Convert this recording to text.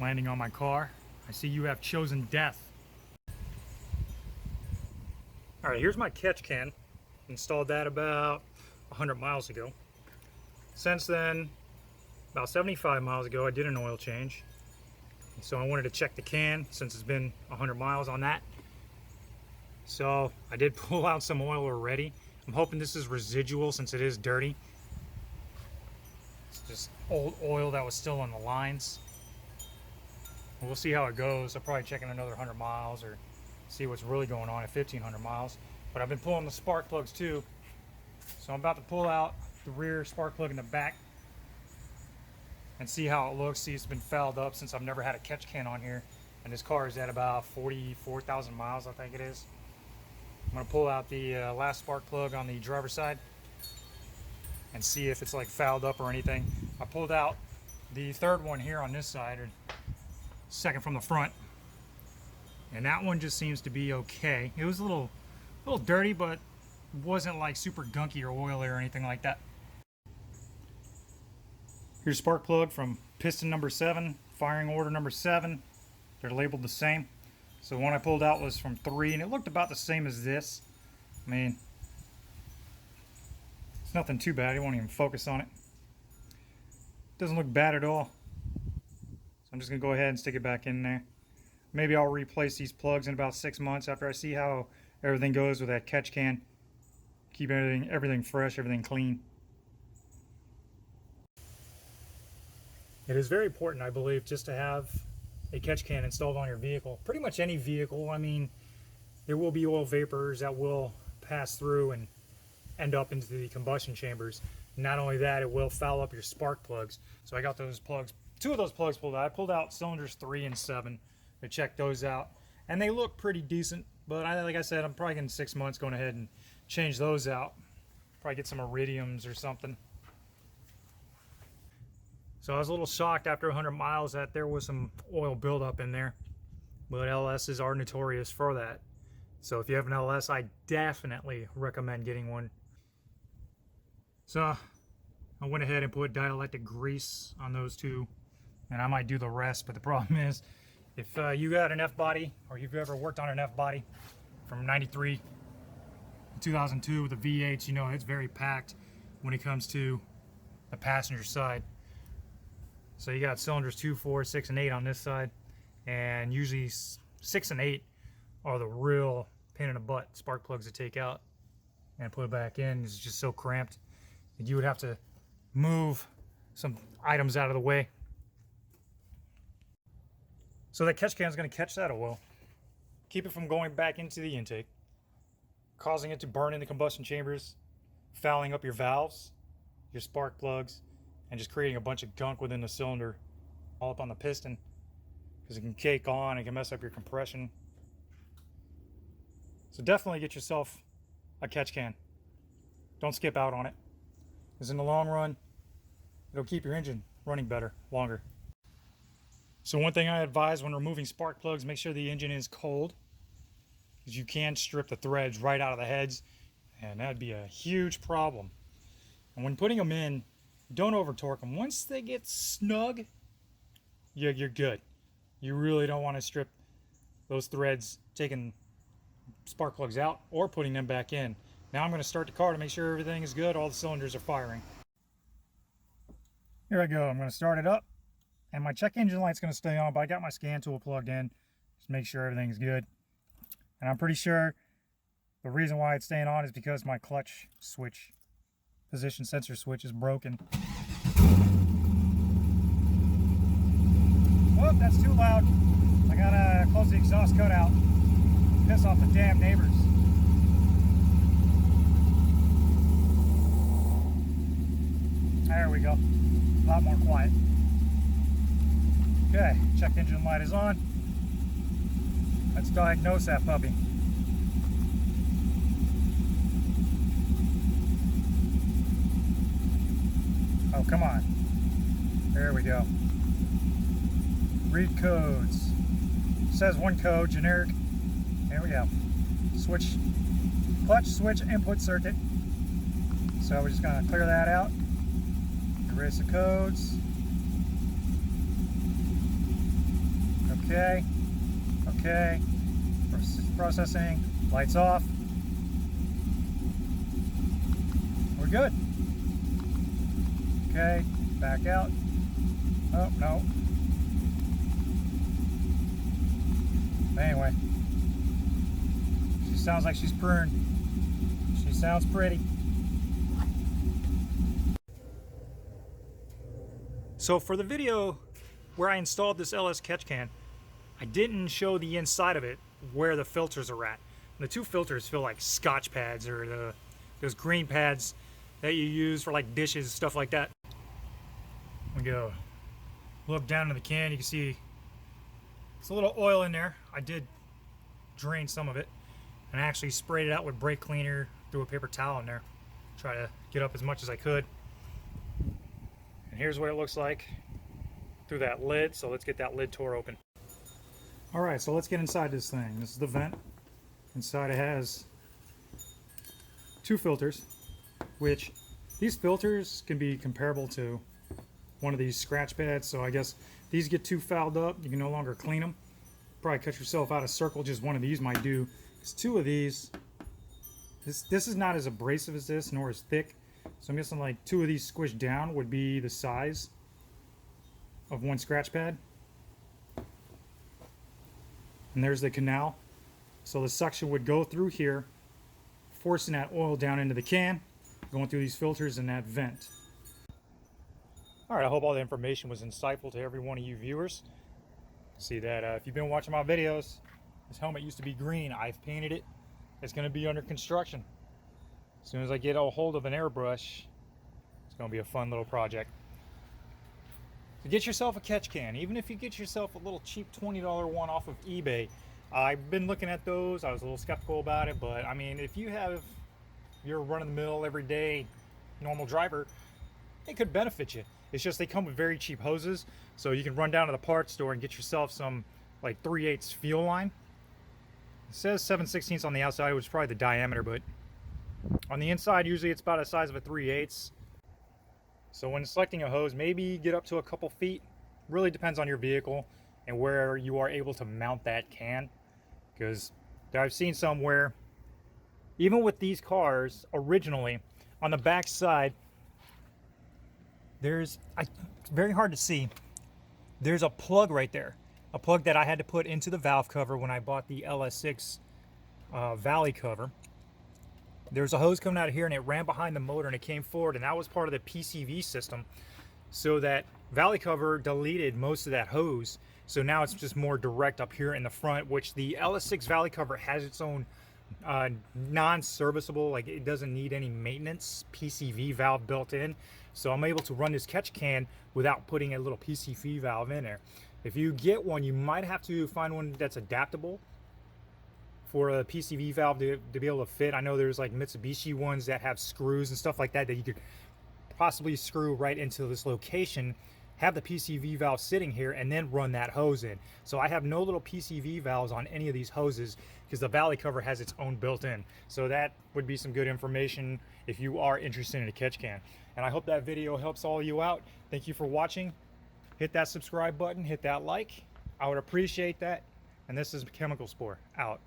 landing on my car. I see you have chosen death. Alright, here's my catch can. Installed that about 100 miles ago. Since then, about 75 miles ago, I did an oil change. So I wanted to check the can since it's been 100 miles on that. So I did pull out some oil already. I'm hoping this is residual since it is dirty. It's just old oil that was still on the lines. We'll see how it goes. I'll probably check in another 100 miles or see what's really going on at 1500 miles. But I've been pulling the spark plugs too. So I'm about to pull out the rear spark plug in the back and see how it looks. See, it's been fouled up since I've never had a catch can on here. And this car is at about 44,000 miles, I think it is. I'm gonna pull out the last spark plug on the driver's side and see if it's like fouled up or anything. I pulled out the third one here on this side, or second from the front, and that one just seems to be okay. It was a little dirty, but wasn't like super gunky or oily or anything like that. Here's spark plug from piston number 7, firing order number 7. They're labeled the same. So the one I pulled out was from 3, and it looked about the same as this. I mean, it's nothing too bad. I won't even focus on it. Doesn't look bad at all. So I'm just gonna go ahead and stick it back in there. Maybe I'll replace these plugs in about 6 months after I see how everything goes with that catch can. Keep everything fresh, everything clean. It is very important, I believe, just to have a catch can installed on your vehicle. Pretty much any vehicle. I mean, there will be oil vapors that will pass through and end up into the combustion chambers. Not only that, it will foul up your spark plugs. So I got those plugs, 2 of those plugs pulled out. I pulled out cylinders 3 and 7 to check those out, and they look pretty decent. But like I said, I'm probably in 6 months going ahead and change those out. Probably get some iridiums or something. So I was a little shocked after 100 miles that there was some oil buildup in there. But LSs are notorious for that. So if you have an LS, I definitely recommend getting one. So I went ahead and put dielectric grease on those 2. And I might do the rest, but the problem is, if you got an F-body, or you've ever worked on an F-body from 93 to 2002 with a V8, you know it's very packed when it comes to the passenger side. So you got cylinders 2, 4, 6, and 8 on this side, and usually 6 and 8 are the real pain in the butt spark plugs to take out and put it back in. It's just so cramped that you would have to move some items out of the way. So that catch can is going to catch that oil, keep it from going back into the intake, causing it to burn in the combustion chambers, fouling up your valves, your spark plugs, and just creating a bunch of gunk within the cylinder, all up on the piston, because it can cake on and can mess up your compression. So definitely get yourself a catch can. Don't skip out on it, because in the long run, it'll keep your engine running better, longer. So one thing I advise when removing spark plugs, make sure the engine is cold, because you can strip the threads right out of the heads, and that'd be a huge problem. And when putting them in, don't over torque them. Once they get snug, you're good. You really don't want to strip those threads, taking spark plugs out or putting them back in. Now I'm going to start the car to make sure everything is good, all the cylinders are firing. Here I go. I'm going to start it up, and my check engine light's going to stay on, but I got my scan tool plugged in just to make sure everything's good. And I'm pretty sure the reason why it's staying on is because my clutch switch, position sensor switch, is broken. Whoop, that's too loud. I gotta close the exhaust cutout. Piss off the damn neighbors. There we go. A lot more quiet. Okay, check engine light is on. Let's diagnose that puppy. Oh, come on. There we go. Read codes. It says one code, generic. There we go. Switch, clutch switch input circuit. So we're just going to clear that out. Erase the codes. Okay. Okay. Processing. Lights off. We're good. Okay. Back out. Oh, no. Anyway. She sounds like she's pruned. She sounds pretty. So for the video where I installed this LS catch can, I didn't show the inside of it where the filters are at. The two filters feel like Scotch pads, or those green pads that you use for like dishes, stuff like that. We go. Look down in the can, you can see there's a little oil in there. I did drain some of it and I actually sprayed it out with brake cleaner, threw a paper towel in there, try to get up as much as I could. And here's what it looks like through that lid. So let's get that lid tore open. All right, so let's get inside this thing. This is the vent. Inside it has two filters, which these filters can be comparable to one of these scratch pads. So I guess these get too fouled up, you can no longer clean them. Probably cut yourself out of circle. Just one of these might do. Because two of these, this is not as abrasive as this, nor as thick. So I'm guessing like two of these squished down would be the size of one scratch pad. And there's the canal. So the suction would go through here, forcing that oil down into the can, going through these filters and that vent. All right, I hope all the information was insightful to every one of you viewers. See that if you've been watching my videos, this helmet used to be green. I've painted it. It's going to be under construction. As soon as I get a hold of an airbrush, it's going to be a fun little project. So get yourself a catch can. Even if you get yourself a little cheap $20 one off of eBay. I've been looking at those. I was a little skeptical about it, but I mean, if you're a run-of-the-mill, everyday, normal driver, it could benefit you. It's just they come with very cheap hoses, so you can run down to the parts store and get yourself some like 3/8 fuel line. It says 7/16 on the outside, which is probably the diameter, but on the inside, usually it's about the size of a 3/8. So when selecting a hose, maybe get up to a couple feet. Really depends on your vehicle and where you are able to mount that can. Because I've seen some where, even with these cars, originally, on the back side, it's very hard to see, there's a plug right there. A plug that I had to put into the valve cover when I bought the LS6 valley cover. There's a hose coming out of here and it ran behind the motor and it came forward, and that was part of the PCV system. So that valley cover deleted most of that hose. So now it's just more direct up here in the front, which the LS6 valley cover has its own non-serviceable, like it doesn't need any maintenance PCV valve built in. So I'm able to run this catch can without putting a little PCV valve in there. If you get one, you might have to find one that's adaptable for a PCV valve to be able to fit. I know there's like Mitsubishi ones that have screws and stuff like that that you could possibly screw right into this location, have the PCV valve sitting here, and then run that hose in. So I have no little PCV valves on any of these hoses because the valley cover has its own built-in. So that would be some good information if you are interested in a catch can. And I hope that video helps all of you out. Thank you for watching. Hit that subscribe button, hit that like. I would appreciate that. And this is Chemical Spore, out.